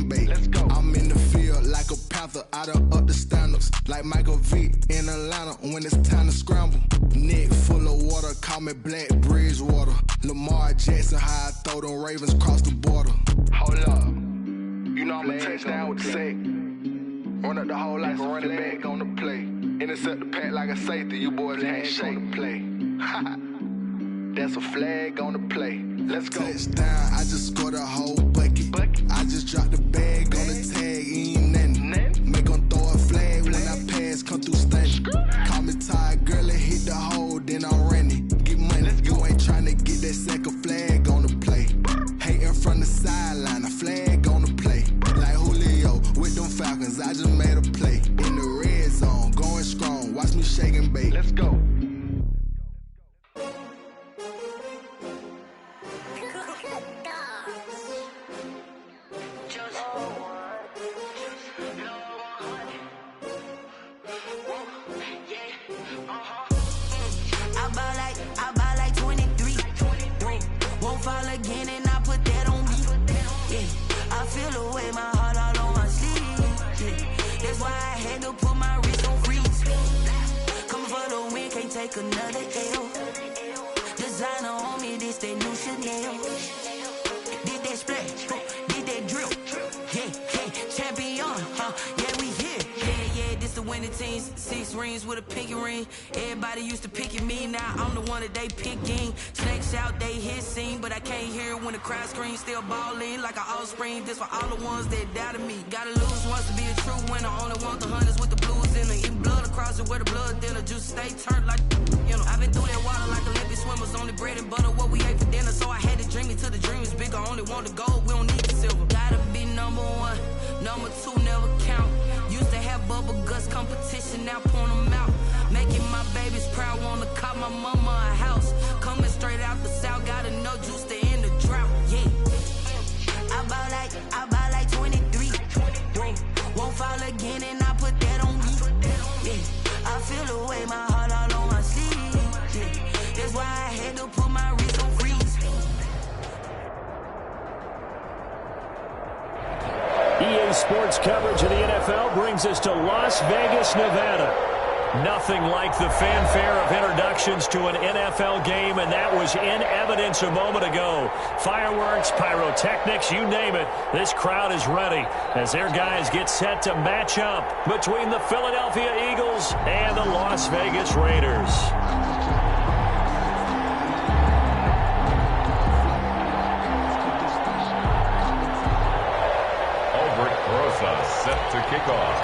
bait. Let's go. I'm in the field like a panther, I done up the standards. Like Michael Vick in Atlanta when it's time to scramble. Neck full of water, call me Black Bridgewater. Lamar Jackson, how I throw them Ravens across the border. Hold up. You know I'm a touchdown with the sack. Run up the hole like a running back on the play. Intercept the pack like a safety, you boys ain't shake the play. That's a flag on the play. Let's go. Touchdown, I just scored a whole bucket. I just dropped the bag on the tag, ain't nothing. Make them throw a flag when I pass, come through stunning. Call me tired, girl, it hit the hole, then I'm running. Get money, you ain't tryna get that second flag on the play. Hating from the sideline, a flag on the play. Like Julio with them Falcons, I just made a play. In the red zone, going strong, watch me shake and bake. Let's go. Another L. Designer on me, this that new Chanel. Did that splash, did that drill. Yeah, champion, yeah, we here. Yeah, this the winning team. 6 rings with a pinky ring. Everybody used to pick at me, now I'm the one that they picking. Snakes out, they hit scene, but I can't hear it when the crowd screams. Still balling like an offspring. This for all the ones that doubted me. Gotta lose once to be a true winner. Only want the hunters with the blues in it. Eating blood across it where the blood dinner. Juice stay turned like, you know. I've been through that water like Olympic swimmers. Only bread and butter what we ate for dinner. So I had to dream it till the dream is bigger. Only want the gold, we don't need the silver. Gotta be number 1, number 2 never count. Used to have bubble guts competition, now point them out. Making my babies proud, wanna cop my mama a house. Coming straight out the south, gotta know juice to end the drought. Yeah, I buy like 23. Won't fall again, and I put that on me. Yeah, I feel the way, my heart all on my sleeve. Yeah, that's why I had to put my wrist on freeze. EA Sports coverage of the NFL brings us to Las Vegas, Nevada. Nothing like the fanfare of introductions to an NFL game, and that was in evidence a moment ago. Fireworks, pyrotechnics, you name it. This crowd is ready as their guys get set to match up between the Philadelphia Eagles and the Las Vegas Raiders. Set to kick off.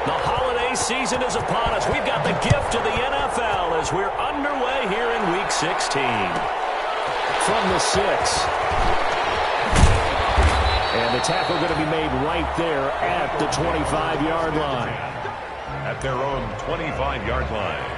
The holiday season is upon us. We've got the gift of the NFL as we're underway here in Week 16. From the 6. And the tackle going to be made right there at the 25-yard line. At their own 25-yard line.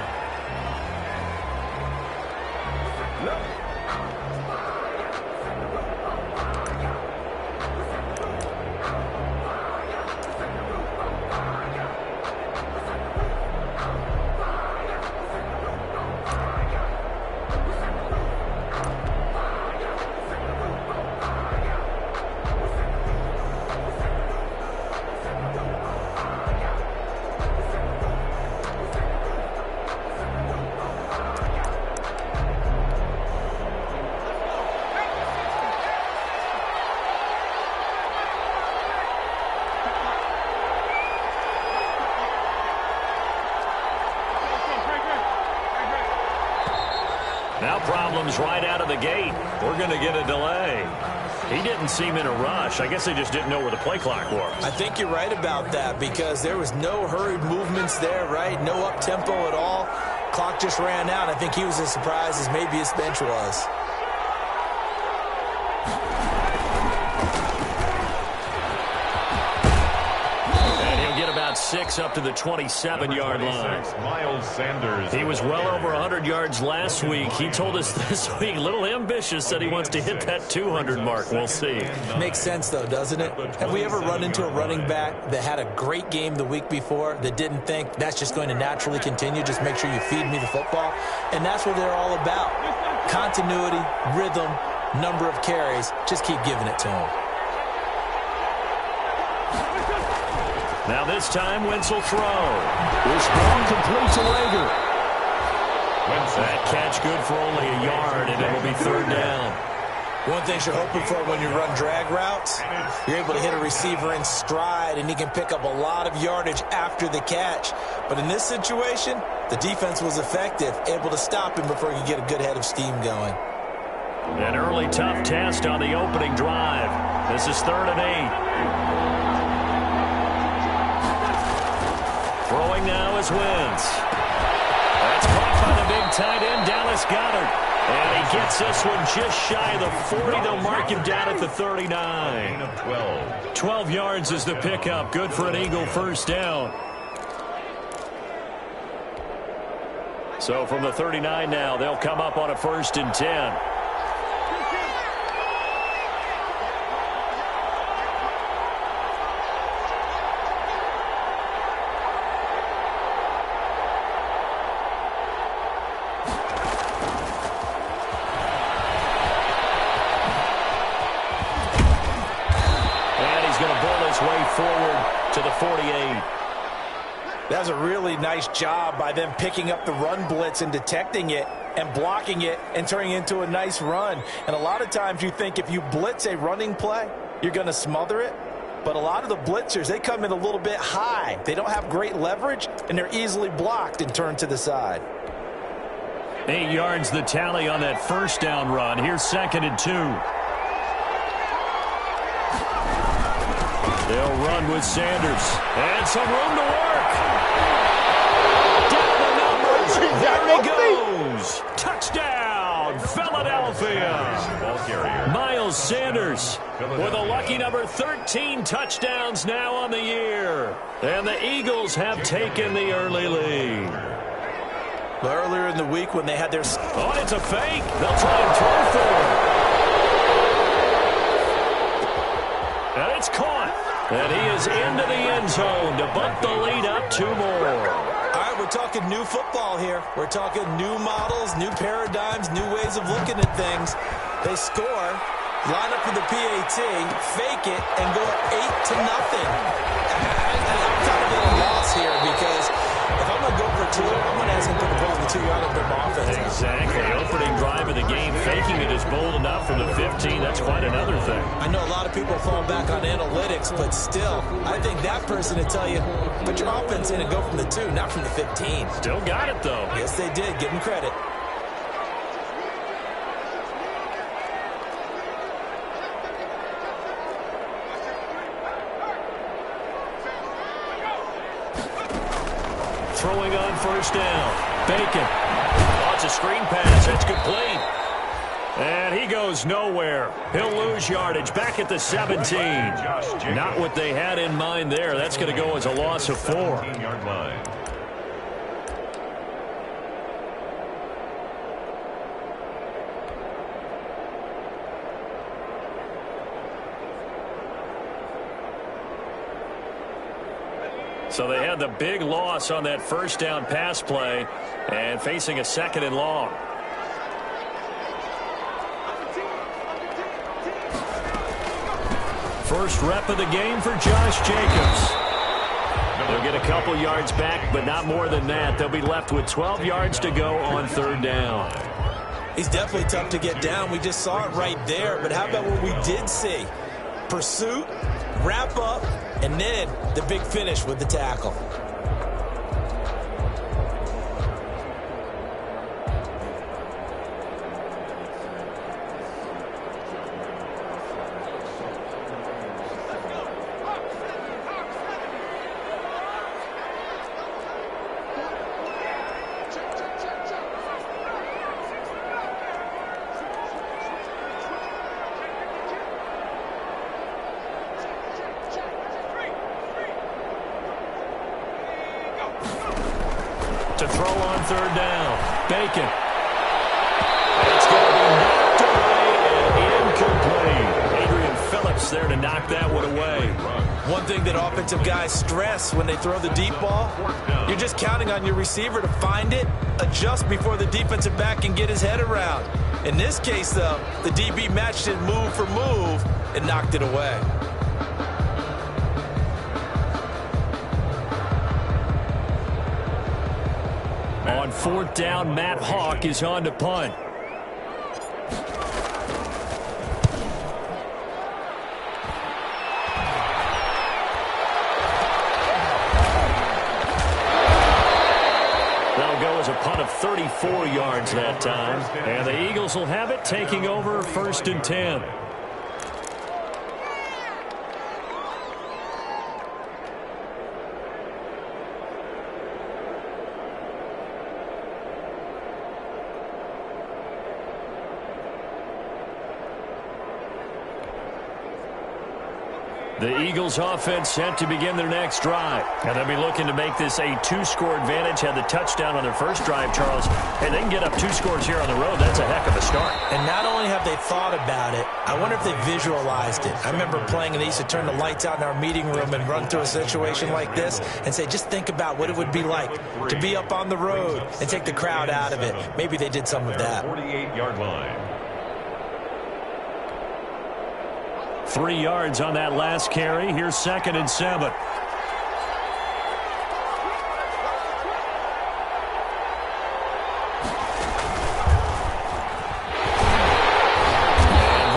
Now problems right out of the gate. We're going to get a delay. He didn't seem in a rush. I guess they just didn't know where the play clock was. I think you're right about that because there was no hurried movements there, right? No up-tempo at all. Clock just ran out. I think he was as surprised as maybe his bench was. And he'll get about 6 up to the 27-yard line. Miles Sanders. He was well over 100 yards last week. He told us this week, a little ambitious, said he wants to hit that 200 mark. We'll see. Makes sense, though, doesn't it? Have we ever run into a running back that had a great game the week before that didn't think that's just going to naturally continue? Just make sure you feed me the football. And that's what they're all about. Continuity, rhythm, number of carries. Just keep giving it to him. Now this time, Wentz will throw. This ball complete to Rager. That catch good for only a yard, and it'll be third down. One thing you're hoping for when you run drag routes, you're able to hit a receiver in stride, and he can pick up a lot of yardage after the catch. But in this situation, the defense was effective, able to stop him before he could get a good head of steam going. An early tough test on the opening drive. This is 3rd and 8. Throwing now is Wentz. That's caught by the big tight end, Dallas Goedert. And he gets this one just shy of the 40. They'll mark him down at the 39. 12 yards is the pickup. Good for an Eagle first down. So from the 39 now, they'll come up on a 1st and 10. Forward to the 48. That's a really nice job by them picking up the run blitz and detecting it and blocking it and turning it into a nice run. And a lot of times you think if you blitz a running play, you're going to smother it. But a lot of the blitzers, they come in a little bit high. They don't have great leverage, and they're easily blocked and turned to the side. 8 yards the tally on that first down run. Here's 2nd and 2. They'll run with Sanders. And some room to work. Down the numbers. There he goes. Touchdown, Philadelphia. Miles Sanders with a lucky number 13 touchdowns now on the year. And the Eagles have taken the early lead. Earlier in the week when they had their... Oh, it's a fake. They'll try and throw for him. And it's caught. And he is into the end zone to bump the lead up 2 more. All right, we're talking new football here. We're talking new models, new paradigms, new ways of looking at things. They score, line up for the PAT, fake it, and go up 8-0. I'm kind of at a loss here because if I'm going to go for 2, I'm going to ask him to put the ball in the 2-yard line of offense. Exactly. Opening drive of the game, faking it is bold enough from the 15. That's quite another thing. I know a lot of people fall back on analytics, but still, I think that person would tell you, put your offense in and go from the 2, not from the 15. Still got it, though. Yes, they did. Give them credit. Throwing on first down. Bacon. Oh, it's a screen pass. That's complete. And he goes nowhere. He'll lose yardage back at the 17. Not what they had in mind there. That's going to go as a loss of 4. Yard line. So they had the big loss on that first down pass play and facing a 2nd and long. First rep of the game for Josh Jacobs. They'll get a couple yards back, but not more than that. They'll be left with 12 yards to go on 3rd down. He's definitely tough to get down. We just saw it right there. But how about what we did see? Pursuit, wrap up, and then the big finish with the tackle. To throw on 3rd down. Bacon. It's going to be knocked away and incomplete. Adrian Phillips there to knock that one away. One thing that offensive guys stress when they throw the deep ball, you're just counting on your receiver to find it, adjust before the defensive back can get his head around. In this case, though, the DB matched it move for move and knocked it away. 4th down, Matt Hawk is on to punt. That'll go as a punt of 34 yards that time. And the Eagles will have it, taking over 1st and 10. The Eagles offense set to begin their next drive. And they'll be looking to make this a 2-score advantage. Had the touchdown on their first drive, Charles. Hey, they can get up 2 scores here on the road. That's a heck of a start. And not only have they thought about it, I wonder if they visualized it. I remember playing and they used to turn the lights out in our meeting room and run through a situation like this and say, just think about what it would be like to be up on the road and take the crowd out of it. Maybe they did some of that. 48-yard line. 3 yards on that last carry. Here's 2nd and 7. And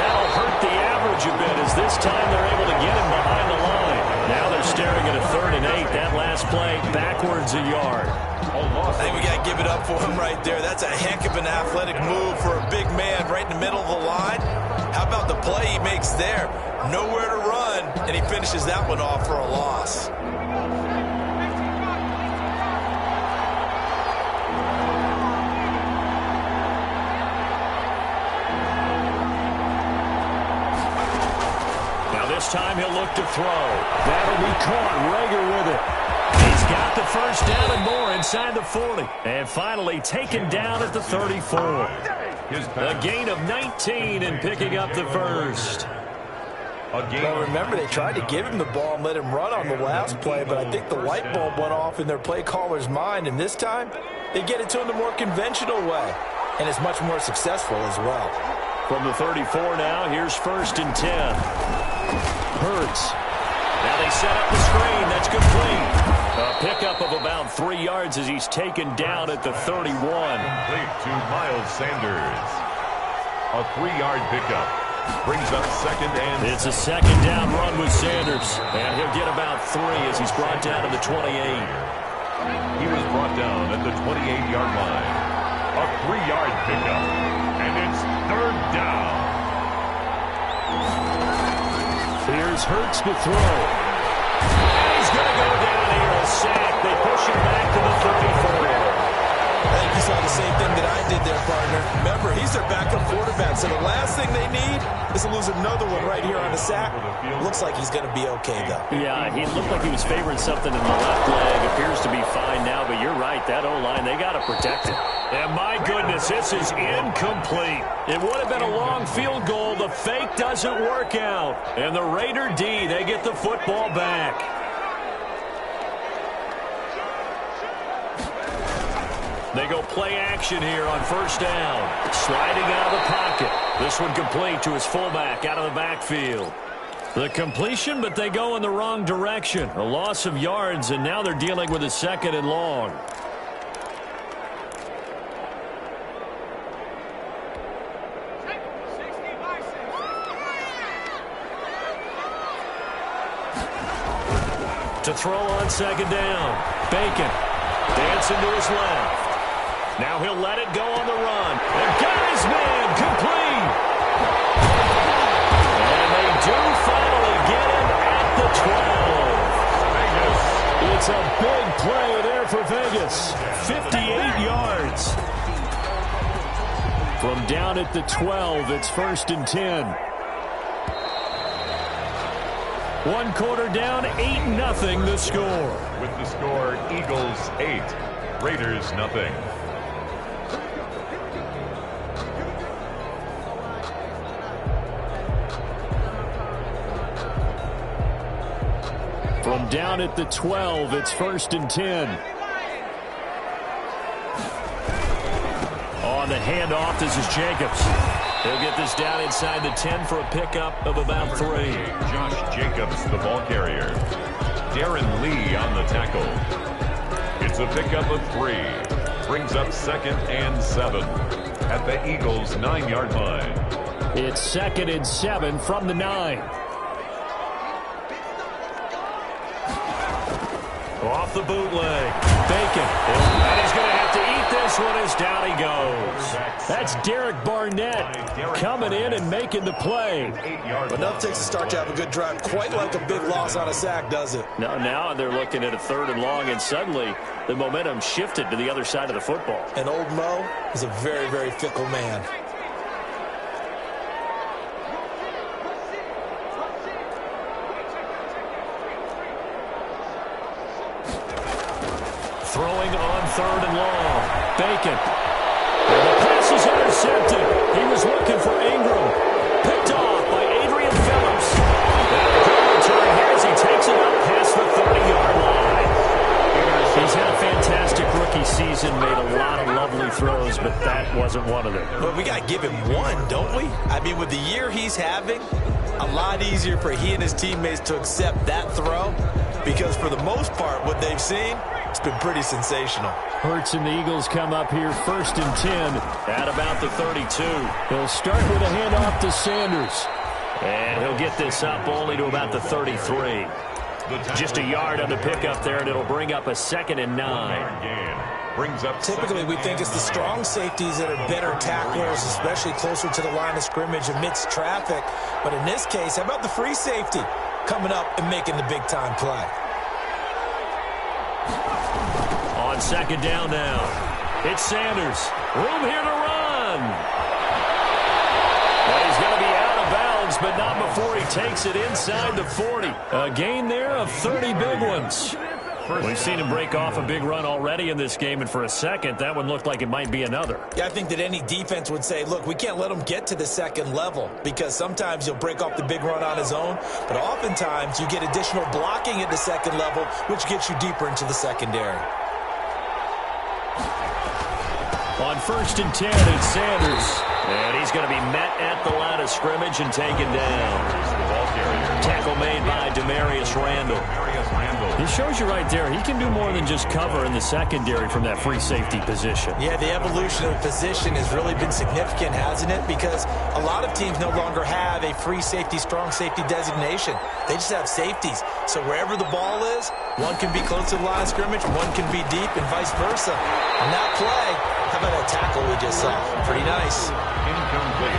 that'll hurt the average a bit as this time they're able to get him behind the line. Now they're staring at a 3rd and 8. That last play backwards a yard. I think we got to give it up for him right there. That's a heck of an athletic move for a big man right in the middle of the line. How about the play he makes there? Nowhere to run, and he finishes that one off for a loss. Now this time he'll look to throw. That'll be caught. Rager with it. He's got the first down and more inside the 40. And finally taken down at the 34. A gain of 19 and picking up the first. Well, remember, they tried to give him the ball and let him run on the last play, but I think the light bulb went off in their play caller's mind, and this time they get it to him the more conventional way, and it's much more successful as well. From the 34 now, here's 1st and 10. Hurts. Now they set up the screen. That's complete. A pickup of about 3 yards as he's taken down at the 31. Complete to Miles Sanders. A 3-yard pickup. Brings up 2nd and... It's a 2nd down run with Sanders. And he'll get about 3 as he's brought down to the 28. He was brought down at the 28-yard line. A 3-yard pickup. And it's 3rd down. Here's Hurts to throw. And he's going to go down here. A sack. They push him back to the 34. I think you saw the same thing that I did there, partner. Remember, he's their backup quarterback, so the last thing they need is to lose another one right here on the sack. Looks like he's going to be okay, though. Yeah, he looked like he was favoring something in the left leg. Appears to be fine now, but you're right. That O-line, they got to protect it. And my goodness, this is incomplete. It would have been a long field goal. The fake doesn't work out. And the Raider D, they get the football back. They go play action here on 1st down. Sliding out of the pocket. This one complete to his fullback out of the backfield. The completion, but they go in the wrong direction. A loss of yards, and now they're dealing with a 2nd and long. To throw on 2nd down. Bacon dancing to his left. Now he'll let it go on the run. And got his man complete. And they do finally get him at the 12. It's a big play there for Vegas. 58 yards. From down at the 12, it's 1st and 10. 1 quarter down, 8-0 the score. With the score, Eagles 8, Raiders 0. From down at the 12, it's 1st and 10. On the handoff, this is Jacobs. He'll get this down inside the 10 for a pickup of about 3. Josh Jacobs, the ball carrier. Darren Lee on the tackle. It's a pickup of 3. brings up 2nd and 7 at the Eagles' 9-yard line. It's 2nd and 7 from the 9. Off the bootleg. Bacon. And he's going to have to eat this one as down he goes. That's Derek Barnett coming in and making the play. But enough takes to start to have a good drive. Quite like a big loss on a sack, does it? Now they're looking at a 3rd and long, and suddenly the momentum shifted to the other side of the football. And old Mo is a very, very fickle man. Throwing on 3rd and long. Bacon. And the pass is intercepted. He was looking for Ingram. Picked off by Adrian Phillips. And a good return here as he takes it up past the 30-yard line. He's had a fantastic rookie season, made a lot of lovely throws, but that wasn't one of them. But we got to give him one, don't we? I mean, with the year he's having, a lot easier for he and his teammates to accept that throw, because for the most part, what they've seen, it's been pretty sensational. Hurts and the Eagles come up here 1st and 10 at about the 32. He'll start with a handoff to Sanders. And he'll get this up only to about the 33. Just a yard on the pickup there, and it'll bring up a 2nd and 9. Typically, we think it's the strong safeties that are better tacklers, especially closer to the line of scrimmage amidst traffic. But in this case, how about the free safety coming up and making the big-time play? On 2nd down now, it's Sanders. Room here to run. Well, he's going to be out of bounds, but not before he takes it inside the 40. A gain there of 30 big ones. We've seen him break off a big run already in this game, and for a second, that one looked like it might be another. Yeah, I think that any defense would say, look, we can't let him get to the 2nd level, because sometimes he'll break off the big run on his own, but oftentimes you get additional blocking at the 2nd level, which gets you deeper into the secondary. On 1st and 10, it's Sanders. And he's going to be met at the line of scrimmage and taken down. Tackle made by Demarius Randall. He shows you right there, he can do more than just cover in the secondary from that free safety position. Yeah, the evolution of the position has really been significant, hasn't it? Because a lot of teams no longer have a free safety, strong safety designation. They just have safeties. So wherever the ball is, one can be close to the line of scrimmage, one can be deep, and vice versa. On that play, how about that tackle we just saw? Pretty nice.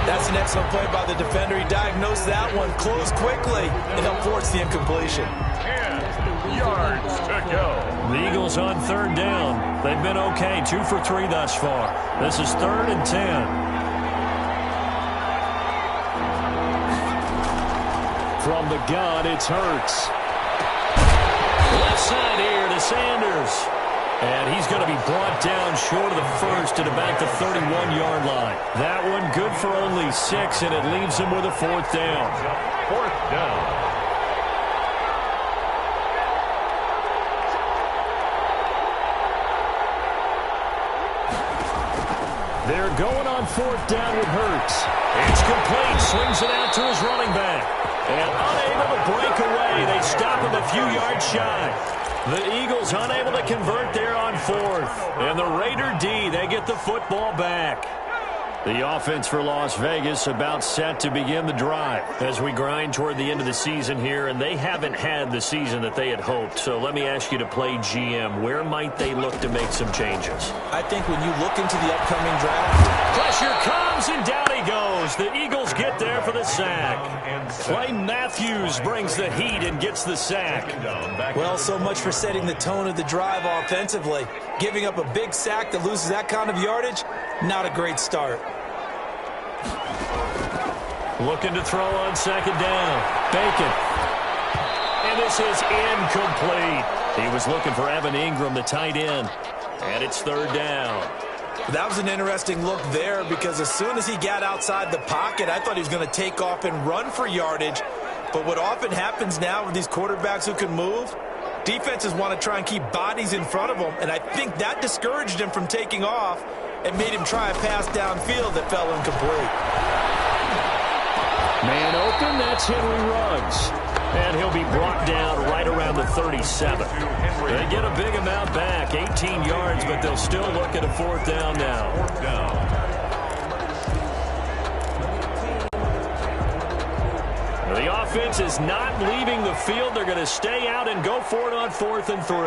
That's an excellent play by the defender. He diagnosed that one, closed quickly, and unforced the incompletion. 10 yards to go. The Eagles on 3rd down. They've been okay, 2 for 3 thus far. This is 3rd and 10. From the gun, it's Hurts. Left side here to Sanders. And he's going to be brought down short of the 1st at about the 31-yard line. That one good for only 6, and it leaves him with a 4th down. 4th down. They're going on 4th down with Hurts. It's complete. Swings it out to his running back. And unable to break away. They stop him a few yards shy. The Eagles unable to convert there on 4th. And the Raider D, they get the football back. The offense for Las Vegas about set to begin the drive as we grind toward the end of the season here, and they haven't had the season that they had hoped. So let me ask you to play GM. Where might they look to make some changes? I think when you look into the upcoming draft, pressure comes, and down he goes. The Eagles get there for the sack. Clay Matthews brings the heat and gets the sack. Well, so much for setting the tone of the drive offensively. Giving up a big sack that loses that kind of yardage, not a great start. Looking to throw on 2nd down. Bacon. And this is incomplete. He was looking for Evan Ingram, the tight end. And it's 3rd down. That was an interesting look there because as soon as he got outside the pocket, I thought he was going to take off and run for yardage. But what often happens now with these quarterbacks who can move, defenses want to try and keep bodies in front of them, and I think that discouraged him from taking off and made him try a pass downfield that fell incomplete. Man open, that's Henry Ruggs. And he'll be brought down right around the 37. They get a big amount back, 18 yards, but they'll still look at a fourth down now. Fourth down. The offense is not leaving the field. They're going to stay out and go for it on 4th and 3.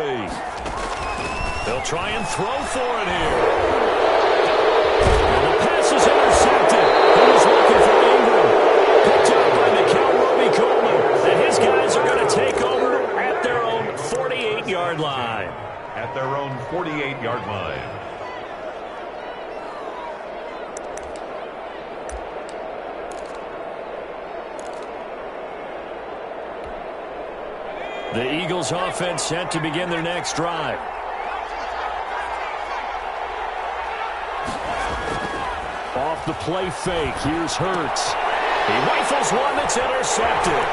They'll try and throw for it here. And the pass is intercepted. He was looking for Ingram. Picked up by Mikel Coleman. And his guys are going to take over at their own 48-yard line. At their own 48-yard line. The Eagles offense set to begin their next drive. Off the play fake, here's Hurts. He rifles one that's intercepted.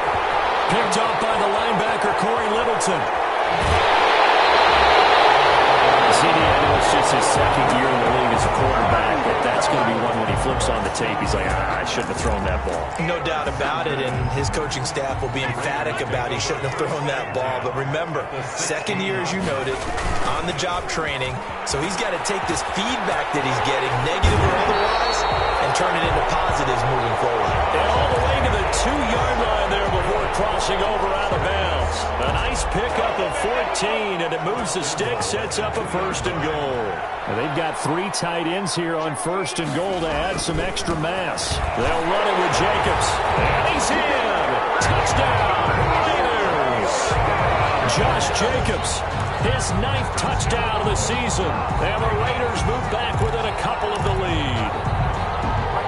Picked up by the linebacker, Corey Littleton. CD, I know it's just his second year in the league as a quarterback, but that's going to be one when he flips on the tape. He's like, I shouldn't have thrown that ball. No doubt about it, and his coaching staff will be emphatic about he shouldn't have thrown that ball. But remember, second year, as you noted, on-the-job training, so he's got to take this feedback that he's getting, negative or otherwise, and turn it into positives moving forward. And all the way to the 2-yard line there before crossing over out of bounds. A nice pickup of 14, and it moves the stick, sets up a 1st and goal. And they've got 3 tight ends here on 1st and goal to add some extra mass. They'll run it with Jacobs. And he's in. Touchdown, Raiders. Josh Jacobs, his 9th touchdown of the season. And the Raiders move back within a couple of the lead.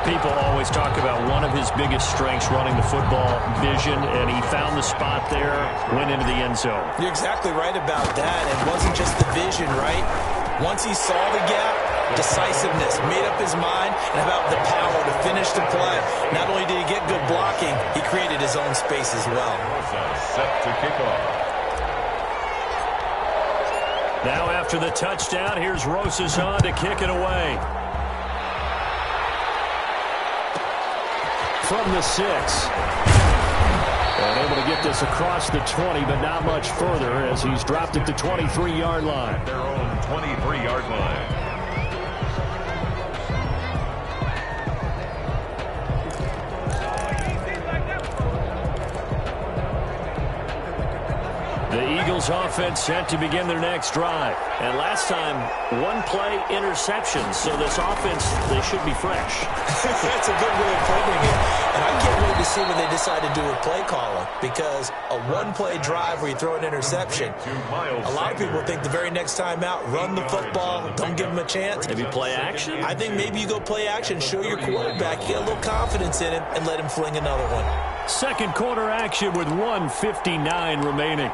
People always talk about one of his biggest strengths running the football, vision, and he found the spot there, went into the end zone. You're exactly right about that. It wasn't just the vision, right? Once he saw the gap, decisiveness, made up his mind, and about the power to finish the play. Not only did he get good blocking, he created his own space as well. Set to kick off. Now after the touchdown, here's Rosas on to kick it away. From the 6. And able to get this across the 20, but not much further as he's dropped it to 23-yard line. Their own 23-yard line. The Eagles offense set to begin their next drive. And last time, 1-play interception. So this offense, they should be fresh. That's a good way of putting it. And I can't wait to see when they decide to do a play calling, because a 1-play drive where you throw an interception, a lot of people think the very next time out, run the football, don't give them a chance. Maybe play action? I think maybe you go play action, show your quarterback, get a little confidence in him, and let him fling another one. Second quarter action with 1:59 remaining.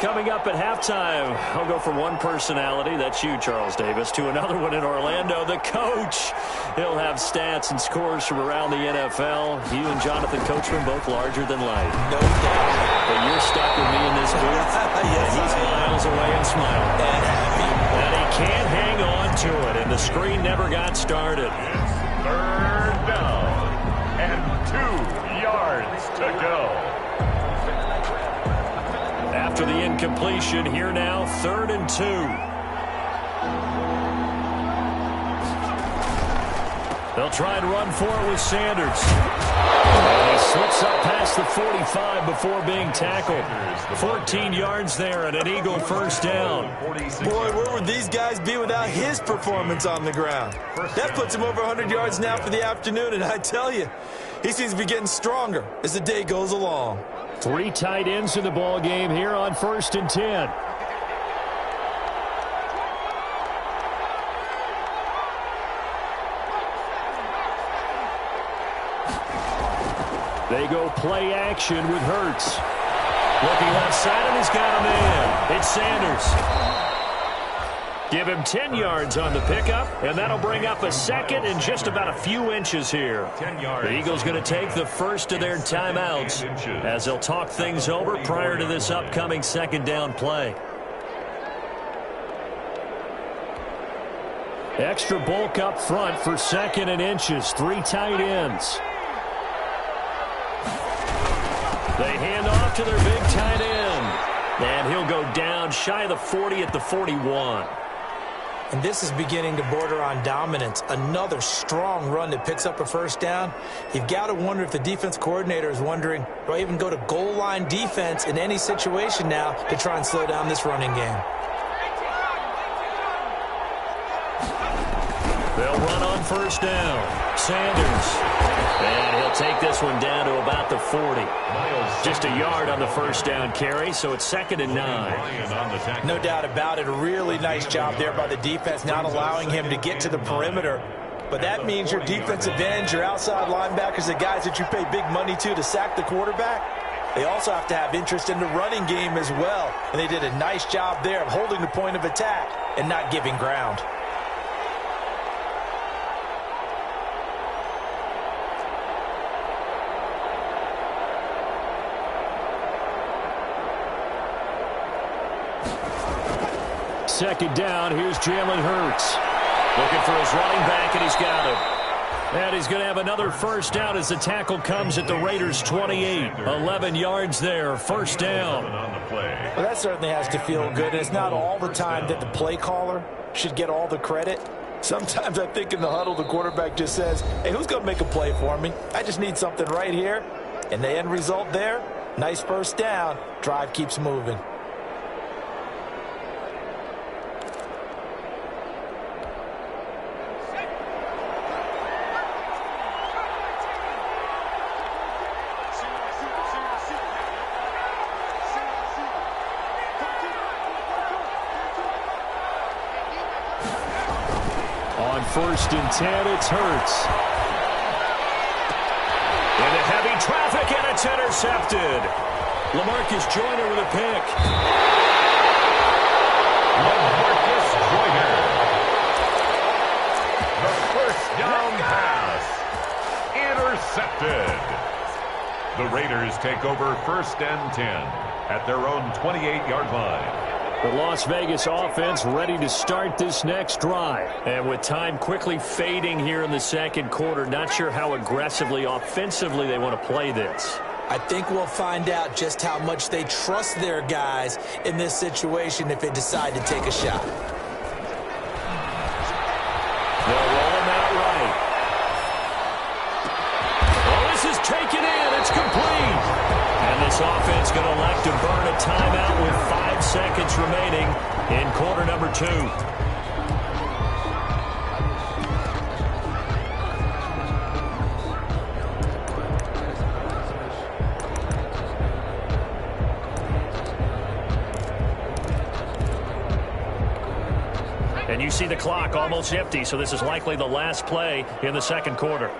Coming up at halftime, I'll go from one personality, that's you, Charles Davis, to another one in Orlando, the coach. He'll have stats and scores from around the NFL. You and Jonathan Coachman both larger than life. No doubt. But you're stuck with me in this booth. Yes, and he's miles away and smiling. And happy. And he can't hang on to it, and the screen never got started. It's 3rd down and 2 yards to go. After the incompletion, here now, 3rd and 2. They'll try and run for it with Sanders. And he slips up past the 45 before being tackled. 14 yards there and an Eagle 1st down. Boy, where would these guys be without his performance on the ground? That puts him over 100 yards now for the afternoon, and I tell you, he seems to be getting stronger as the day goes along. 3 tight ends in the ball game here on 1st and 10. They go play action with Hurts. Looking left side, and he's got a man. It's Sanders. Give him 10 yards on the pickup, and that'll bring up a second and just about a few inches here. 10 yards. The Eagles going to take the first of their timeouts as they'll talk things over prior to this upcoming 2nd down play. Extra bulk up front for 2nd and inches. 3 tight ends. They hand off to their big tight end. And he'll go down shy of the 40 at the 41. And this is beginning to border on dominance. Another strong run that picks up a first down. You've got to wonder if the defense coordinator is wondering, do I even go to goal line defense in any situation now to try and slow down this running game? They'll run on first down. Sanders. And he'll take this one down to about the 40. Just a yard on the first down carry, so it's 2nd and 9. No doubt about it. A really nice job there by the defense, not allowing him to get to the perimeter. But that means your defensive ends, your outside linebackers, the guys that you pay big money to sack the quarterback, they also have to have interest in the running game as well. And they did a nice job there of holding the point of attack and not giving ground. Second down, here's Jalen Hurts. Looking for his running back, and he's got him. And he's going to have another first down as the tackle comes at the Raiders' 28. 11 yards there, first down. Well, that certainly has to feel good. It's not all the time that the play caller should get all the credit. Sometimes I think in the huddle, the quarterback just says, hey, who's going to make a play for me? I just need something right here. And the end result there, nice first down. Drive keeps moving. First and 10, it's Hurts. Into heavy traffic, and it's intercepted. LaMarcus Joyner with a pick. LaMarcus Joyner. The first down pass. Intercepted. The Raiders take over 1st and 10 at their own 28-yard line. The Las Vegas offense ready to start this next drive. And with time quickly fading here in the second quarter, not sure how aggressively, offensively they want to play this. I think we'll find out just how much they trust their guys in this situation if they decide to take a shot. They'll roll him out right. Oh, this is taken in. It's complete. And this offense going to elect to burn a timeout with 5 seconds remaining in quarter number 2. And you see the clock almost empty, so this is likely the last play in the second quarter.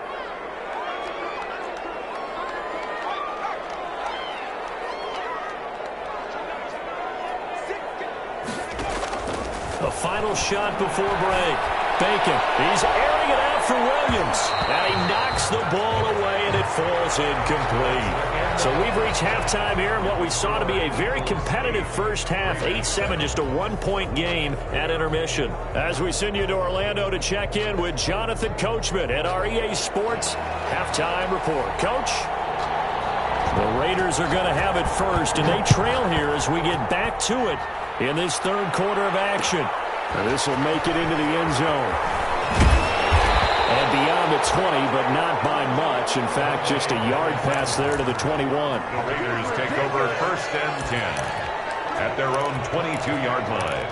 Final shot before break. Bacon, he's airing it out for Williams. And he knocks the ball away, and it falls incomplete. So we've reached halftime here in what we saw to be a very competitive first half. 8-7, just a 1-point game at intermission. As we send you to Orlando to check in with Jonathan Coachman at our EA Sports Halftime Report. Coach? The Raiders are going to have it first, and they trail here as we get back to it in this third quarter of action. And this will make it into the end zone. And beyond the 20, but not by much. In fact, just a yard pass there to the 21. The Raiders take over 1st and 10 at their own 22-yard line.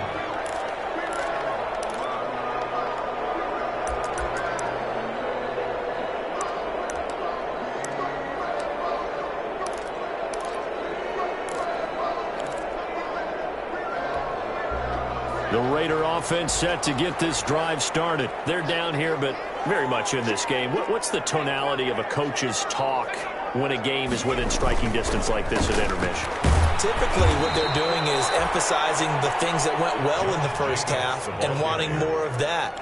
The Raider offense set to get this drive started. They're down here, but very much in this game. What's the tonality of a coach's talk when a game is within striking distance like this at intermission? Typically, what they're doing is emphasizing the things that went well in the first half and wanting more of that.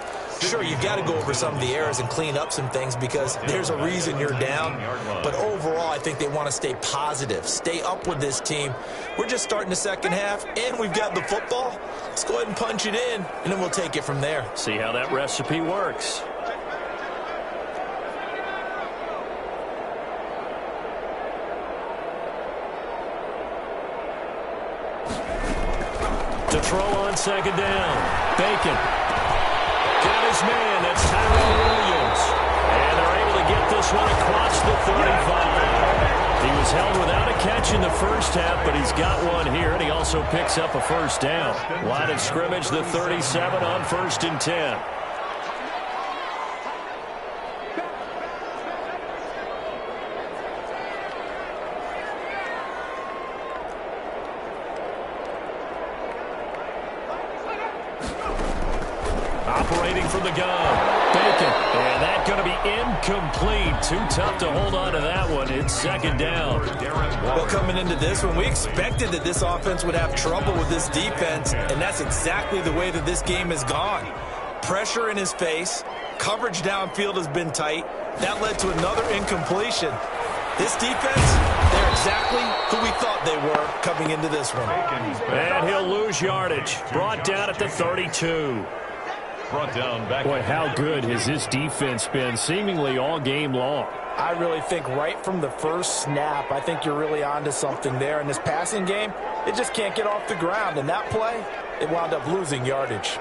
Sure, you've got to go over some of the errors and clean up some things because there's a reason you're down. But overall, I think they want to stay positive, stay up with this team. We're just starting the second half, and we've got the football. Let's go ahead and punch it in, and then we'll take it from there. See how that recipe works. To throw on second down. Bacon. Got his man. That's Tyrell Williams. And they're able to get this one across the 35. He was held without a catch in the first half, but he's got one here, and he also picks up a first down. Line of scrimmage, the 37 on 1st and 10. Operating from the gun. Bacon. And that's going to be incomplete. Too tough to hold on to that one. It's second down. Well, coming into this one, we expected that this offense would have trouble with this defense, and that's exactly the way that this game has gone. Pressure in his face. Coverage downfield has been tight. That led to another incompletion. This defense, they're exactly who we thought they were coming into this one. And he'll lose yardage. Brought down at the 32. Brought down back. Boy, how good has this defense been seemingly all game long? I really think right from the first snap, I think you're really onto something there. In this passing game, it just can't get off the ground. And that play, it wound up losing yardage.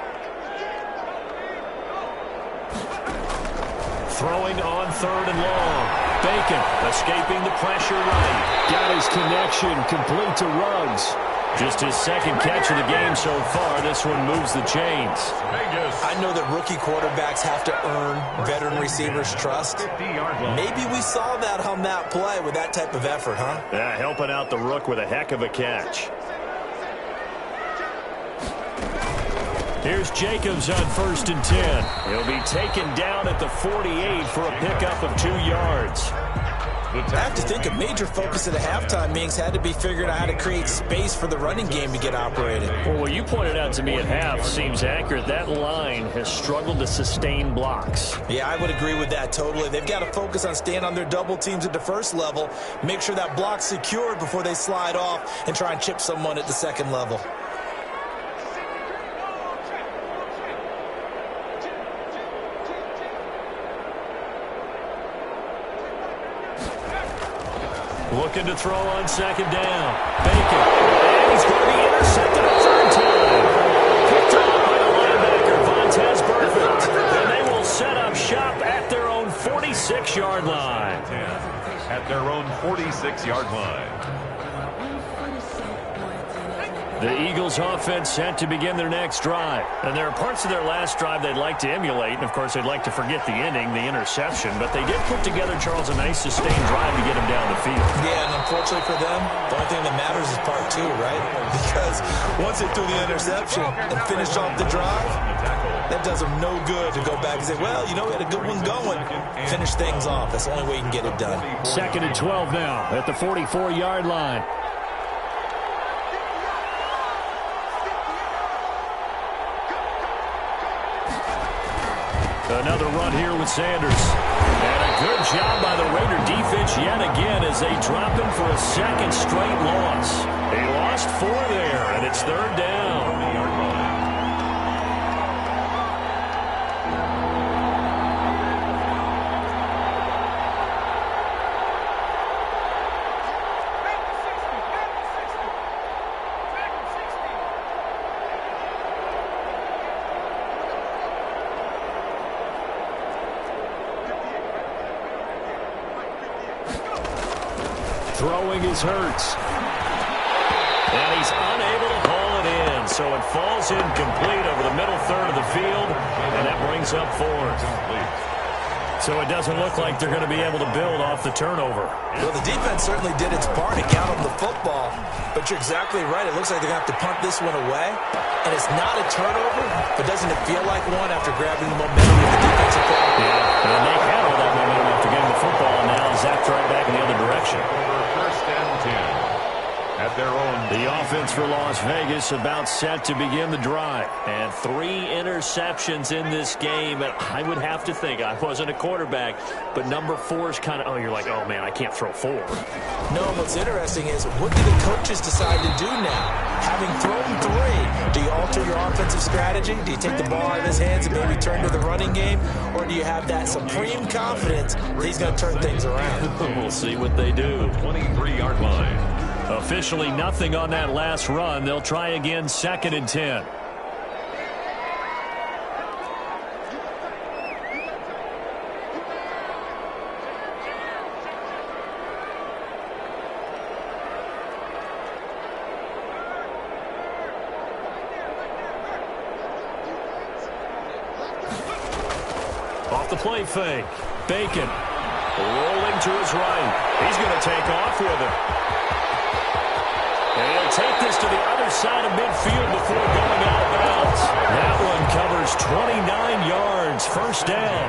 Throwing on 3rd and long. Bacon escaping the pressure right. Got his connection complete to Ruggs. Just his second catch of the game so far. This one moves the chains. I know that rookie quarterbacks have to earn veteran receivers' trust. Maybe we saw that on that play with that type of effort, huh? Yeah, helping out the rook with a heck of a catch. Here's Jacobs on 1st and 10. He'll be taken down at the 48 for a pickup of 2 yards. I have to think a major focus of the halftime meetings had to be figuring out how to create space for the running game to get operated. Well, what you pointed out to me at half seems accurate. That line has struggled to sustain blocks. Yeah, I would agree with that totally. They've got to focus on staying on their double teams at the first level, make sure that block's secured before they slide off and try and chip someone at the second level. Looking to throw on second down. Bacon. And he's going to be intercepted a 3rd time. Picked off by the linebacker, Vontaze Burfict. And they will set up shop at their own 46-yard line. At their own 46-yard line. The Eagles offense set to begin their next drive. And there are parts of their last drive they'd like to emulate. And, of course, they'd like to forget the ending, the interception. But they did put together, Charles, a nice sustained drive to get them down the field. Yeah, and unfortunately for them, the only thing that matters is part 2, right? Because once they threw the interception and finished off the drive, that does them no good to go back and say, well, you know, we had a good one going. Finish things off. That's the only way you can get it done. 2nd and 12 now at the 44-yard line. Another run here with Sanders. And a good job by the Raider defense yet again as they drop him for a 2nd straight loss. They lost 4 there, and it's 3rd down. Throwing is Hurts. And he's unable to haul it in. So it falls incomplete over the middle 3rd of the field. And that brings up 4th. So it doesn't look like they're going to be able to build off the turnover. Well, the defense certainly did its part to count on the football. But you're exactly right. It looks like they're going to have to punt this one away. And it's not a turnover, but doesn't it feel like one after grabbing the momentum with the defensive play? Yeah, and they had all that momentum after getting the football, and now zapped right back in the other direction. 1st and 10. At their own. The offense offense for Las Vegas about set to begin the drive. And 3 interceptions in this game. And I would have to think, I wasn't a quarterback, but number 4 is kind of, oh, you're like, oh, man, I can't throw 4. No, what's interesting is, what do the coaches decide to do now? Having thrown 3, do you alter your offensive strategy? Do you take the ball out of his hands and maybe turn to the running game? Or do you have that supreme confidence that he's going to turn things around? We'll see what they do. 23-yard line. Officially nothing on that last run. They'll try again, 2nd and 10. Off the play fake. Bacon rolling to his right. He's going to take off with it. And he'll take this to the other side of midfield before going out of bounds. That one covers 29 yards. First down.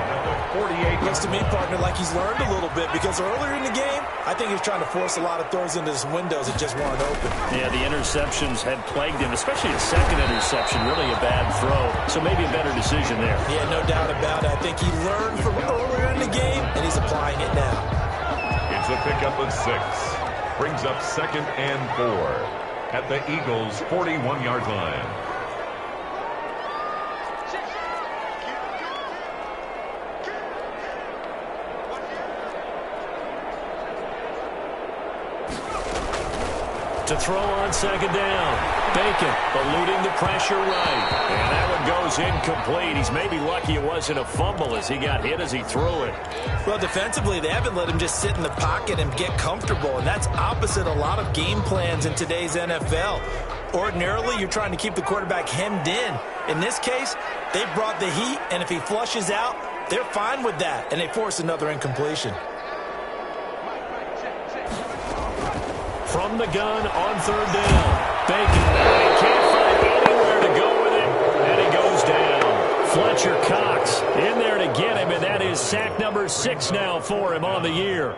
48. Looks to me, partner, like he's learned a little bit, because earlier in the game, I think he was trying to force a lot of throws into his windows that just weren't open. Yeah, the interceptions had plagued him, especially a second interception, really a bad throw. So maybe a better decision there. Yeah, no doubt about it. I think he learned from earlier in the game, and he's applying it now. It's a pickup of 6. Brings up 2nd and 4 at the Eagles' 41-yard line. To throw on 2nd down. Bacon eluding the pressure right. And that one goes incomplete. He's maybe lucky it wasn't a fumble as he got hit as he threw it. Well, defensively, they haven't let him just sit in the pocket and get comfortable, and that's opposite a lot of game plans in today's NFL. Ordinarily, you're trying to keep the quarterback hemmed in. In this case, they brought the heat, and if he flushes out, they're fine with that, and they force another incompletion. From the gun on 3rd down. Bacon. He can't find anywhere to go with it, and he goes down. Fletcher Cox in there to get him, and that is sack number 6 now for him on the year.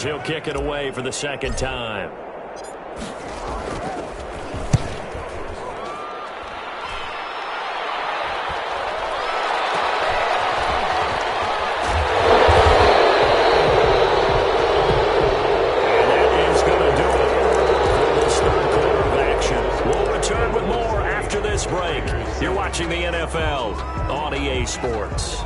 He'll kick it away for the 2nd time. And that is going to do it for this 3rd quarter of action. We'll return with more after this break. You're watching the NFL on EA Sports.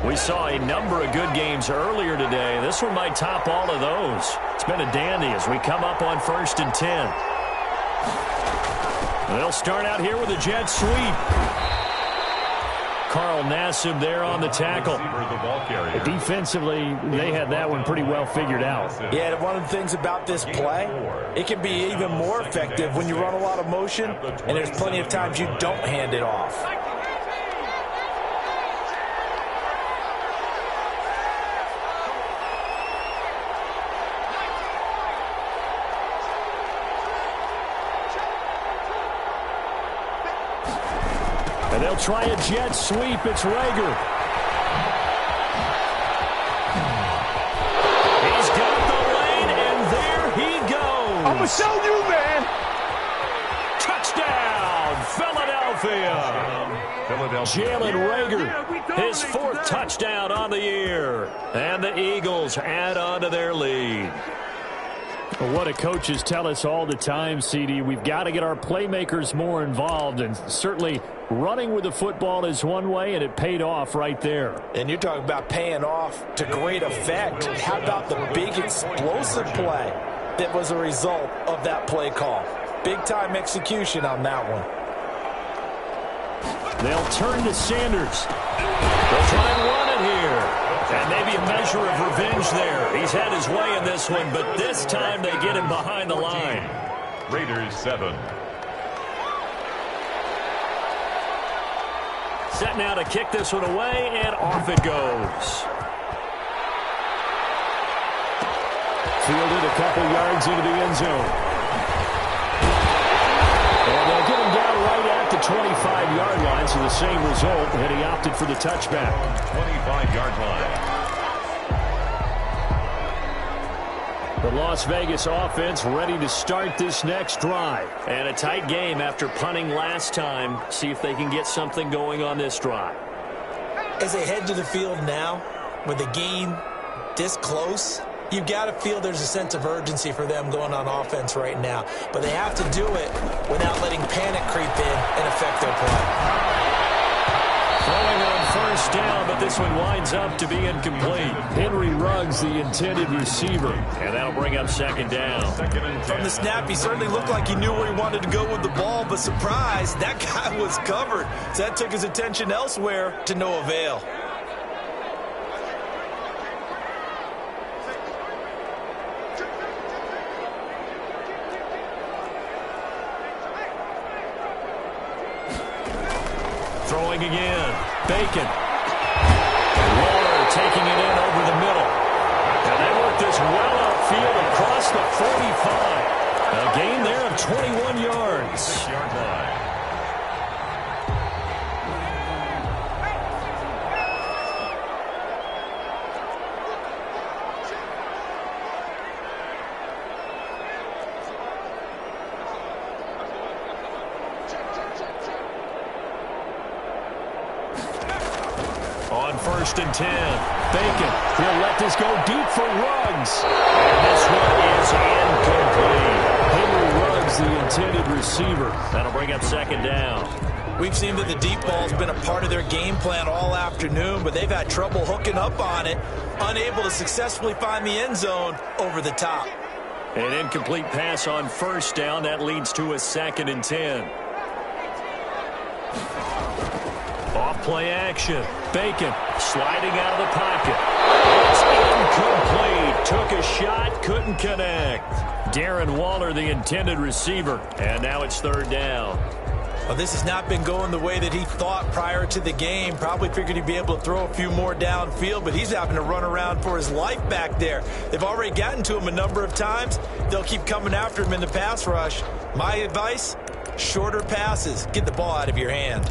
We saw a number of good games earlier today. This one might top all of those. It's been a dandy as we come up on 1st and 10. They'll start out here with a jet sweep. Carl Nassib there on the tackle. Defensively, they had that one pretty well figured out. Yeah, one of the things about this play, it can be even more effective when you run a lot of motion, and there's plenty of times you don't hand it off. And they'll try a jet sweep. It's Rager. He's got the lane, and there he goes. I'm going to show you, man. Touchdown, Philadelphia. Jalen Rager, his 4th touchdown on the year. And the Eagles add on to their lead. Well, what do coaches tell us all the time, CD? We've got to get our playmakers more involved, and certainly running with the football is one way, and it paid off right there. And you're talking about paying off to great effect. How about the big explosive play that was a result of that play call? Big-time execution on that one. They'll turn to Sanders. They'll try and run it here. And maybe a measure of revenge there. He's had his way in this one, but this time they get him behind the line. Raiders 7. Set now to kick this one away, and off it goes. Fielded a couple yards into the end zone. And they'll get him down right at the 25-yard line, so the same result, and he opted for the touchback. 25-yard line. The Las Vegas offense ready to start this next drive. And a tight game after punting last time. See if they can get something going on this drive. As they head to the field now, with the game this close, you've got to feel there's a sense of urgency for them going on offense right now. But they have to do it without letting panic creep in and affect their play. Throwing on first down, but this one winds up to be incomplete. Henry Ruggs, the intended receiver. And that'll bring up second down. From the snap, he certainly looked like he knew where he wanted to go with the ball, but surprise, that guy was covered. So that took his attention elsewhere to no avail. Throwing again. Bacon. Waller taking it in over the middle. And they work this well upfield across the 45. A gain there of 21 yards. Yard line. On first and 10, Bacon. He'll let this go deep for Ruggs. And this one is incomplete. Henry Ruggs, the intended receiver. That'll bring up second down. We've seen that the deep ball's been a part of their game plan all afternoon, but they've had trouble hooking up on it, unable to successfully find the end zone over the top. An incomplete pass on first down. That leads to a second and 10. Off play action. Bacon sliding out of the pocket. It's incomplete. Took a shot, couldn't connect. Darren Waller, the intended receiver. And now it's third down. Well, this has not been going the way that he thought prior to the game. Probably figured he'd be able to throw a few more downfield, but he's having to run around for his life back there. They've already gotten to him a number of times. They'll keep coming after him in the pass rush. My advice, shorter passes. Get the ball out of your hand.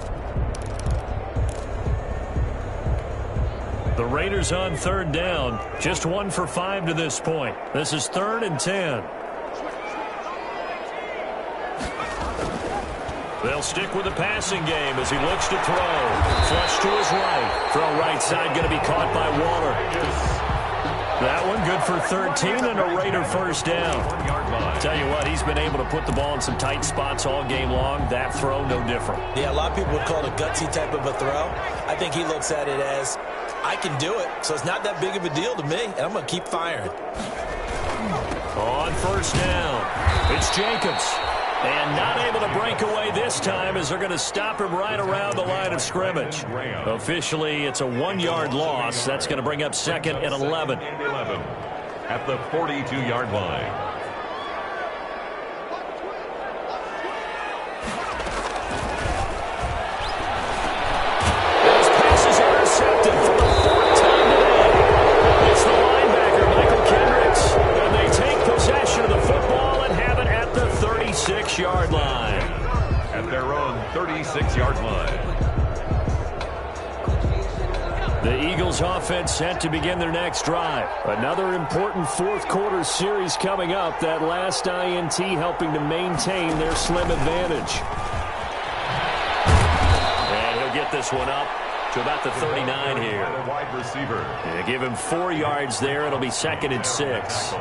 The Raiders on third down. Just 1 for 5 to this point. This is 3rd and 10. They'll stick with the passing game as he looks to throw. Flush to his right. Throw right side going to be caught by Waller. That one good for 13 and a Raider first down. Tell you what, he's been able to put the ball in some tight spots all game long. That throw, no different. Yeah, a lot of people would call it a gutsy type of a throw. I think he looks at it as, I can do it, so it's not that big of a deal to me, and I'm going to keep firing. On first down, it's Jacobs. And not able to break away this time as they're going to stop him right around the line of scrimmage. Officially, it's a 1-yard loss. That's going to bring up second and 11. At the 42-yard line. Yard line. At their own 36-yard line. The Eagles offense set to begin their next drive. Another important fourth quarter series coming up. That last INT helping to maintain their slim advantage. And he'll get this one up to about the 39 here. Wide receiver. Give him 4 yards there. It'll be 2nd and 6.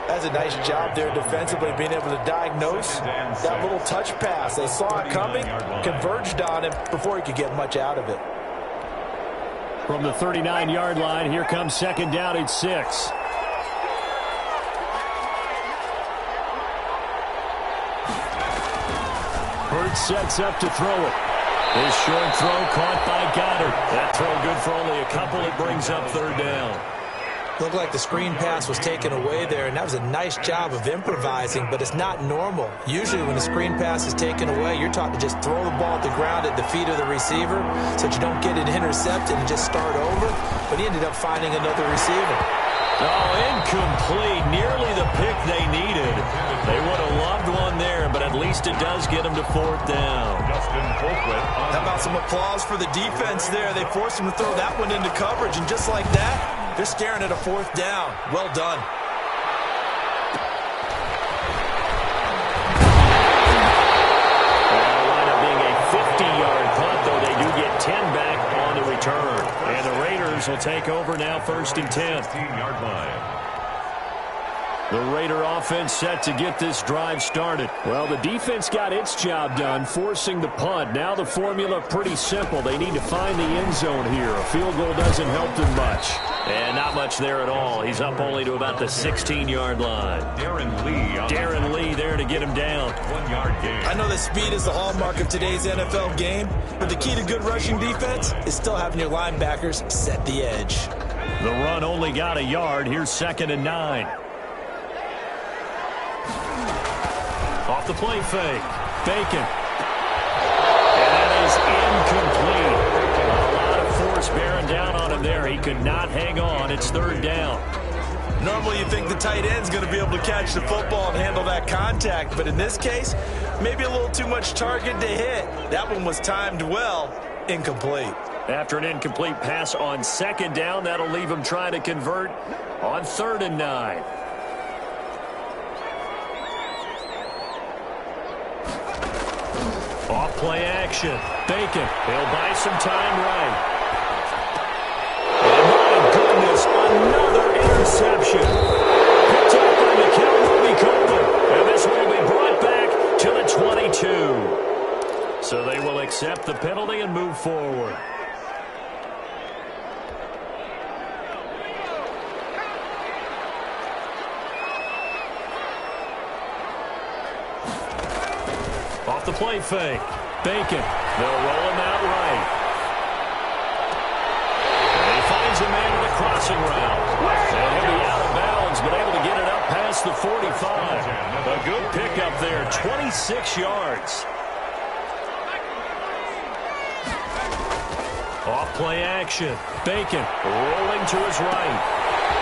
That's a nice job there defensively, being able to diagnose that little touch pass. They saw it coming, converged on him before he could get much out of it. From the 39-yard line, here comes second down at 6. Hurts sets up to throw it. His short throw caught by Goddard. That throw good for only a couple. It brings up third down. Looked like the screen pass was taken away there, and that was a nice job of improvising, but it's not normal. Usually when the screen pass is taken away, you're taught to just throw the ball at the ground at the feet of the receiver so that you don't get it intercepted and just start over, but he ended up finding another receiver. Oh, incomplete. Nearly the pick they needed. They would have loved one there, but at least it does get them to fourth down. How about some applause for the defense there? They forced him to throw that one into coverage, and just like that, they're staring at a fourth down. Well done. Well, it'll wind up being a 50-yard punt, though they do get 10 back on the return. And the Raiders will take over now, first and 10. 15-yard line. The Raider offense set to get this drive started. Well, the defense got its job done, forcing the punt. Now the formula pretty simple. They need to find the end zone here. A field goal doesn't help them much. And not much there at all. He's up only to about the 16-yard line. Darren Lee there to get him down. 1-yard gain. I know that speed is the hallmark of today's NFL game, but the key to good rushing defense is still having your linebackers set the edge. The run only got a yard. Here's second and 9. Off the play fake. Bacon. And that is incomplete. A lot of force bearing down on him there. He could not hang on. It's third down. Normally you think the tight end's going to be able to catch the football and handle that contact, but in this case, maybe a little too much target to hit. That one was timed well. Incomplete. After an incomplete pass on second down, that'll leave him trying to convert on third and 9. Off play action. Bacon. He'll buy some time right. And my goodness, another interception. Picked up by Nickel. And this will be brought back to the 22. So they will accept the penalty and move forward. Off the play fake. Bacon. They'll roll him out right. And he finds a man in the crossing route. And he'll be out of bounds, but able to get it up past the 45. A good pickup there, 26 yards. Off play action. Bacon rolling to his right.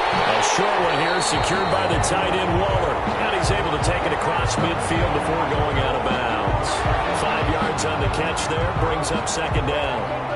A short one here secured by the tight end Waller. And he's able to take it across midfield before going out of bounds. 5 yards on the catch there, brings up second down.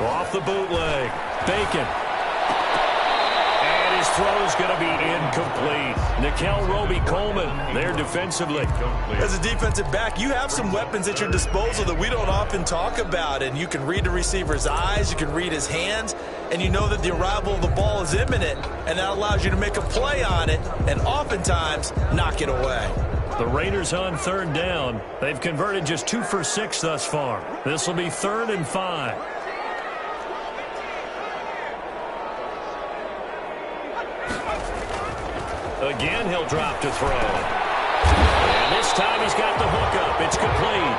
Off the bootleg. Bacon. And his throw is going to be incomplete. Nickel Roby-Coleman there defensively. As a defensive back, you have some weapons at your disposal that we don't often talk about. And you can read the receiver's eyes, you can read his hands, and you know that the arrival of the ball is imminent. And that allows you to make a play on it and oftentimes knock it away. The Raiders on third down. They've converted just 2 for 6 thus far. This will be third and 5. Again, he'll drop to throw. And this time he's got the hook up. It's complete.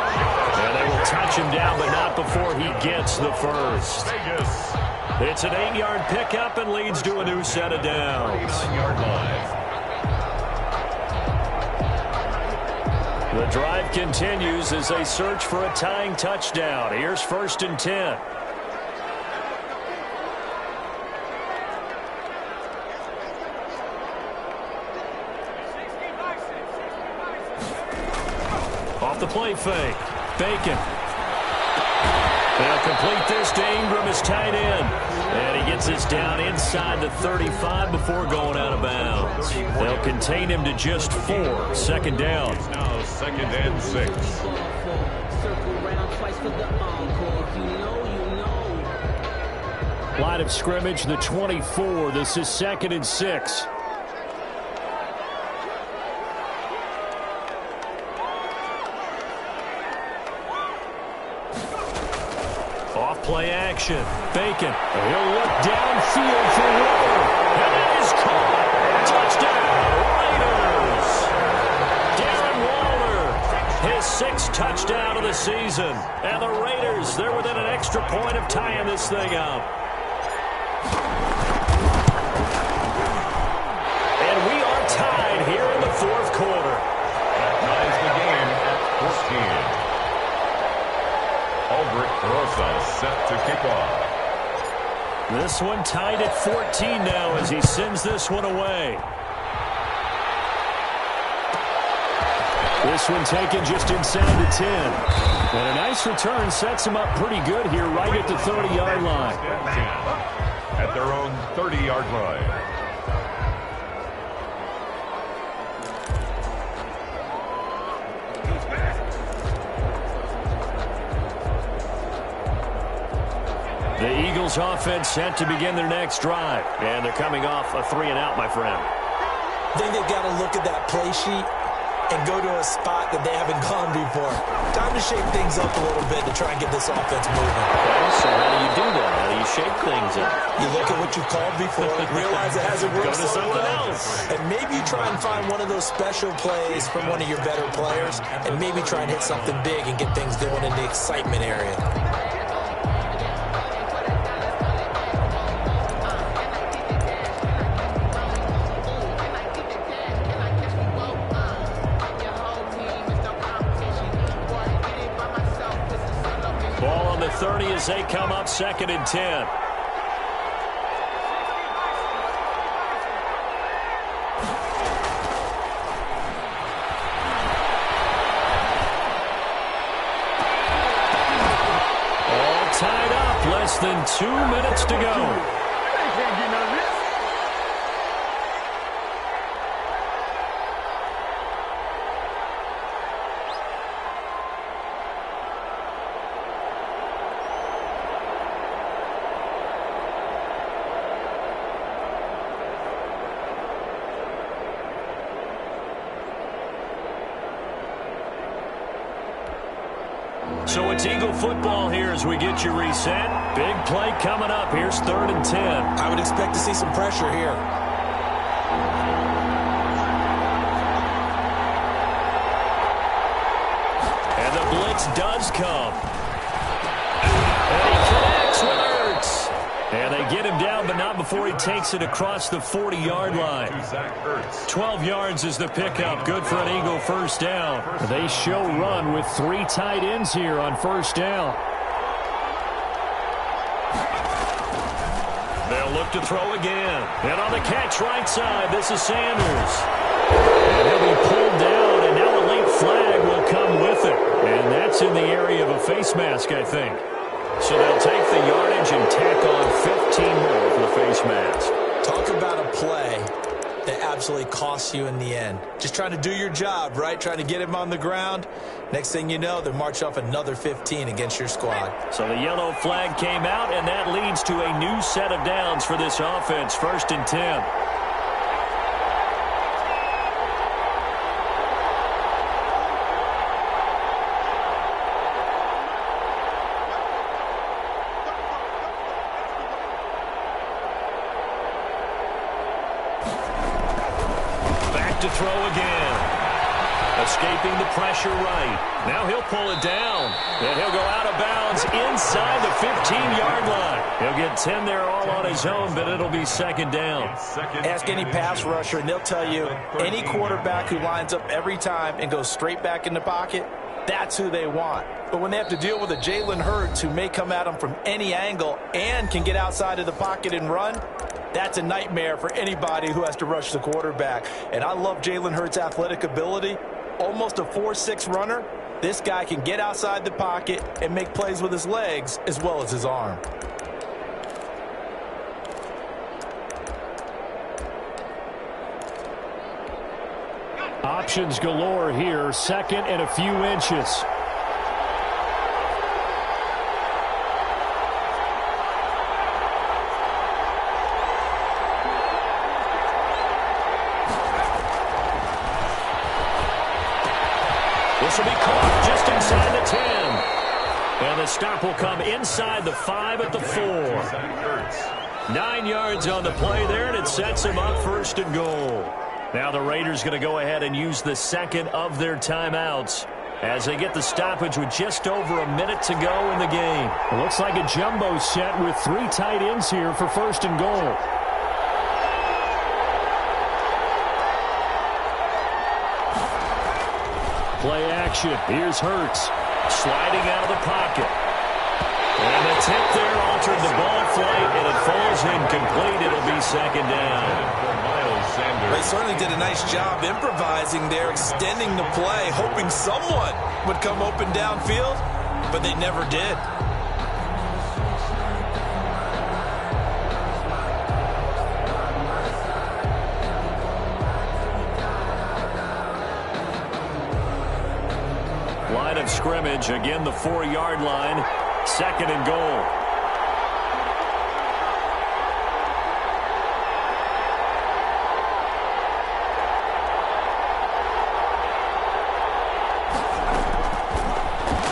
And they will touch him down, but not before he gets the first. It's an 8-yard pickup and leads to a new set of downs. The drive continues as they search for a tying touchdown. Here's first and 10. Off the play fake. Bacon. They'll complete this to Ingram as tight end. And he gets this down inside the 35 before going out of bounds. They'll contain him to just 4. Second down. It's now 2nd and 6. Line of scrimmage, the 24. This is 2nd and 6. Off-play action. Bacon. He'll look downfield for Waller. And it is caught. Touchdown, Raiders. Darren Waller, his 6th touchdown of the season. And the Raiders, they're within an extra point of tying this thing up. And we are tied here in the 4th quarter. That ties the game at 14. Albrecht Rosa set to kick off. This one tied at 14 now as he sends this one away. This one taken just inside the 10. And a nice return sets him up pretty good here right at the 30-yard line. At their own 30-yard line. The Eagles offense set to begin their next drive. And they're coming off a 3-and-out, my friend. I think they've got to look at that play sheet and go to a spot that they haven't gone before. Time to shake things up a little bit to try and get this offense moving. Okay, so how do you do that? How do you shake things up? You look at what you called before, realize it hasn't worked Go to so something well, else. and maybe try and find one of those special plays from one of your better players, and maybe try and hit something big and get things going in the excitement area. Ball on the 30 as they come up 2nd and 10. All tied up. Less than 2 minutes to go. So it's Eagle football here as we get you reset. Big play coming up. Here's 3rd and 10. I would expect to see some pressure here. And the blitz does come. And he connects with Ertz. And they get him down, but not before he takes it across the 40-yard line. 12 yards is the pickup. Good for an Eagle first down. They show run with 3 tight ends here on first down. They'll look to throw again. And on the catch right side, this is Sanders. And he'll be pulled down, and now a late flag will come with it. And that's in the area of a face mask, I think. So they'll take the yardage and tack on 15 more for the face mask. Talk about a play that absolutely costs you in the end. Just trying to do your job, right? Trying to get him on the ground. Next thing you know, they march off another 15 against your squad. So the yellow flag came out, and that leads to a new set of downs for this offense. 1st and 10. To throw again. Escaping the pressure right. Now he'll pull it down. And he'll go out of bounds inside the 15-yard line. He'll get 10 there all on his own, but it'll be 2nd down. Ask any pass rusher, and they'll tell you any quarterback who lines up every time and goes straight back in the pocket, that's who they want. But when they have to deal with a Jalen Hurts who may come at them from any angle and can get outside of the pocket and run, that's a nightmare for anybody who has to rush the quarterback. And I love Jalen Hurts' athletic ability. Almost a 4.6 runner, This guy can get outside the pocket and make plays with his legs as well as his arm. Options galore here. Second and a few inches. This will be caught just inside the 10. And the stop will come inside the 5 at the 4. 9 yards on the play there, and it sets him up first and goal. Now the Raiders going to go ahead and use the second of their timeouts as they get the stoppage with just over a minute to go in the game. It looks like a jumbo set with 3 tight ends here for first and goal. Play action. Here's Hurts. Sliding out of the pocket. And the tip there altered the ball flight, and it falls incomplete. It'll be second down. They certainly did a nice job improvising there, extending the play, hoping someone would come open downfield, but they never did. Line of scrimmage, again the 4-yard line, second and goal.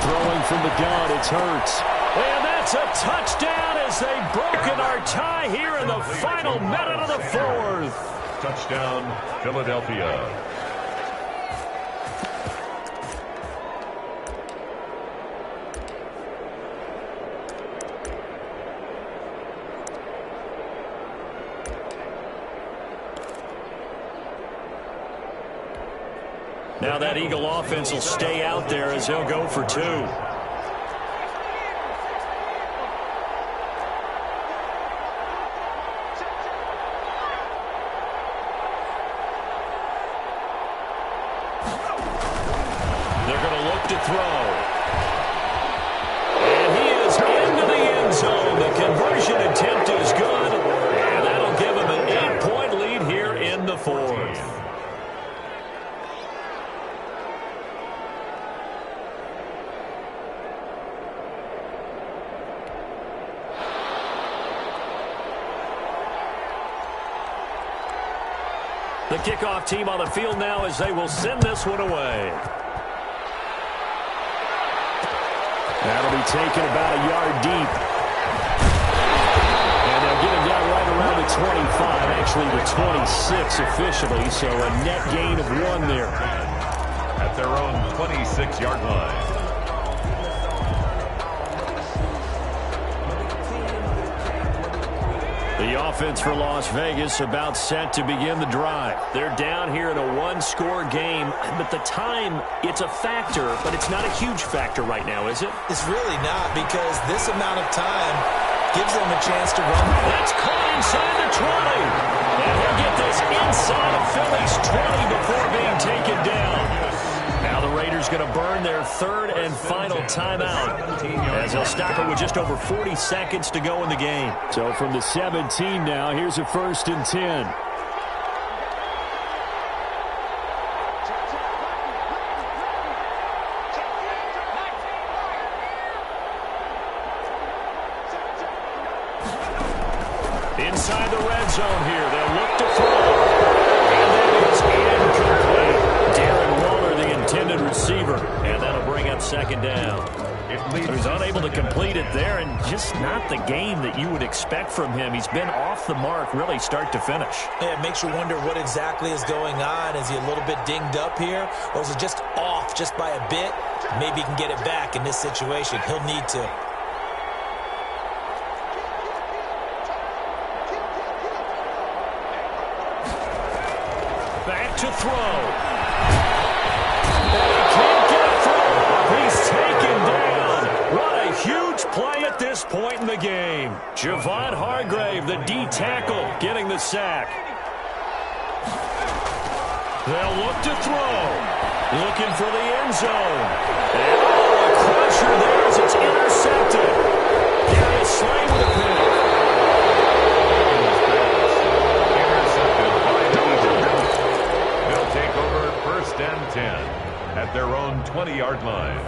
Throwing from the gun, it's Hurts. And that's a touchdown as they've broken our tie here in the final minute of the 4th. Touchdown, Philadelphia. Now that Eagle offense will stay out there as they'll go for 2. They're going to look to throw. And he is into the end zone. The conversion attempt is good. And that'll give him an 8-point lead here in the 4th. The kickoff team on the field now as they will send this one away. That'll be taken about a yard deep. And they'll get him down right around the 25, actually the 26 officially, so a net gain of 1 there. At their own 26-yard line. The offense for Las Vegas about set to begin the drive. They're down here in a 1-score game, but the time, it's a factor, but it's not a huge factor right now, is it? It's really not, because this amount of time gives them a chance to run. That's caught inside the 20. And he'll get this inside of Philly's 20 before being taken down. Now the Raiders going to burn their 3rd and final timeout as they'll stop it with just over 40 seconds to go in the game. So from the 17 now, here's a 1st and 10. Inside the red zone here, they'll look to throw. And that is incomplete. Darren Waller, the intended receiver, and that'll bring up second down. He's unable to complete it there, and just not the game that you would expect from him. He's been off the mark, really, start to finish. Yeah, it makes you wonder what exactly is going on. Is he a little bit dinged up here, or is it just off just by a bit? Maybe he can get it back in this situation. He'll need to. Back to throw. And he can't get a throw. He's taken down. What a huge play at this point in the game. Javon Hargrave, the D tackle, getting the sack. They'll look to throw. Looking for the end zone. And a crusher there as it's intercepted. Darius Slay with a pick. Intercepted by the Eagles. They'll take over 1st and 10 at their own 20-yard line.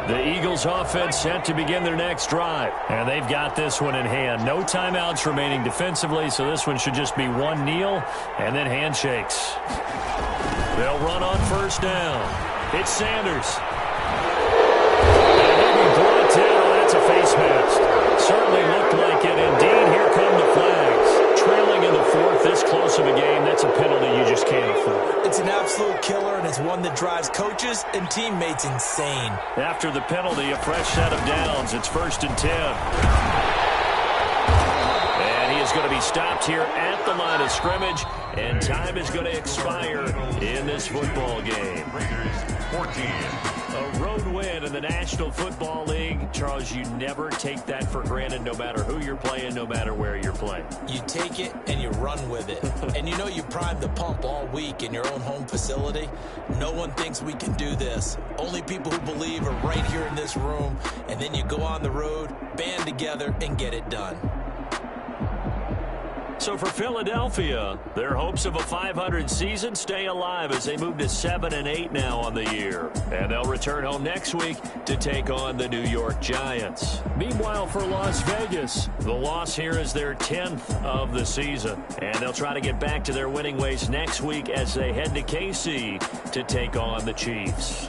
The Eagles offense set to begin their next drive. And they've got this one in hand. No timeouts remaining defensively, so this one should just be one kneel and then handshakes. They'll run on 1st down. It's Sanders. And he'll be brought down. That's a face mask. Certainly looked like it. Indeed, here come the flags. Trailing in the 4th, this close of a game, that's a penalty you just can't afford. It's an absolute killer, and it's one that drives coaches and teammates insane. After the penalty, a fresh set of downs. It's 1st and 10. And he is going to be stopped here at the line of scrimmage, and time is going to expire in this football game. Raiders 14. A road win in the National Football League. Charles, you never take that for granted, no matter who you're playing, no matter where you're playing. You take it and you run with it. And you know you primed the pump all week in your own home facility. No one thinks we can do this. Only people who believe are right here in this room. And then you go on the road, band together, and get it done. So for Philadelphia, their hopes of a 500 season stay alive as they move to 7-8 now on the year. And they'll return home next week to take on the New York Giants. Meanwhile, for Las Vegas, the loss here is their 10th of the season. And they'll try to get back to their winning ways next week as they head to KC to take on the Chiefs.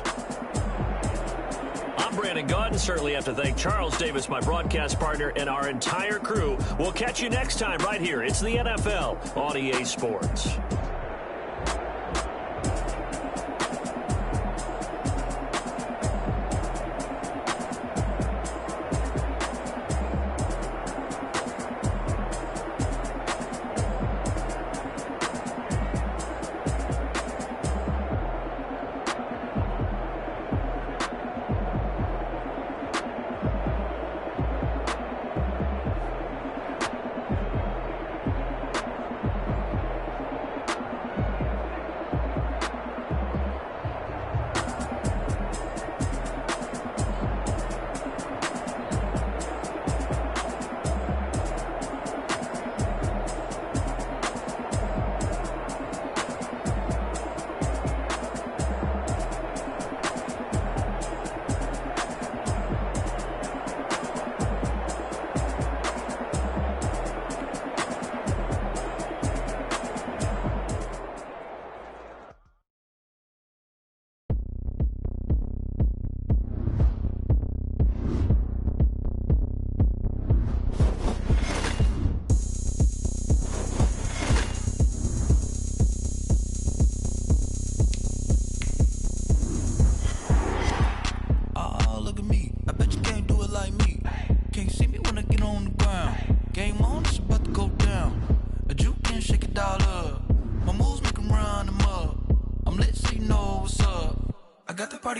I'm Brandon Gaudin. Certainly have to thank Charles Davis, my broadcast partner, and our entire crew. We'll catch you next time right here. It's the NFL on EA Sports.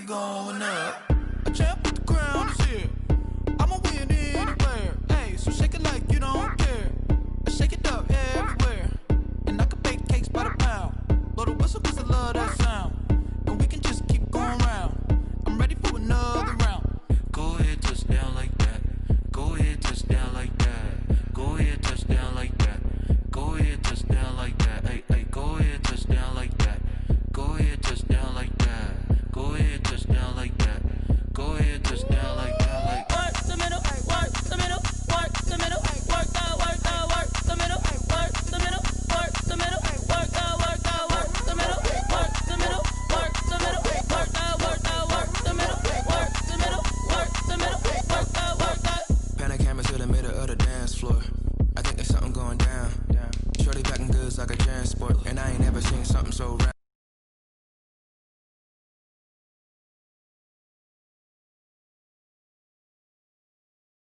Going up, a champ with the crown is here. I'ma win anywhere. Hey, so shake it like you don't care. I shake it up everywhere. And I can bake cakes by the pound. Blow the whistle 'cause I love that sound.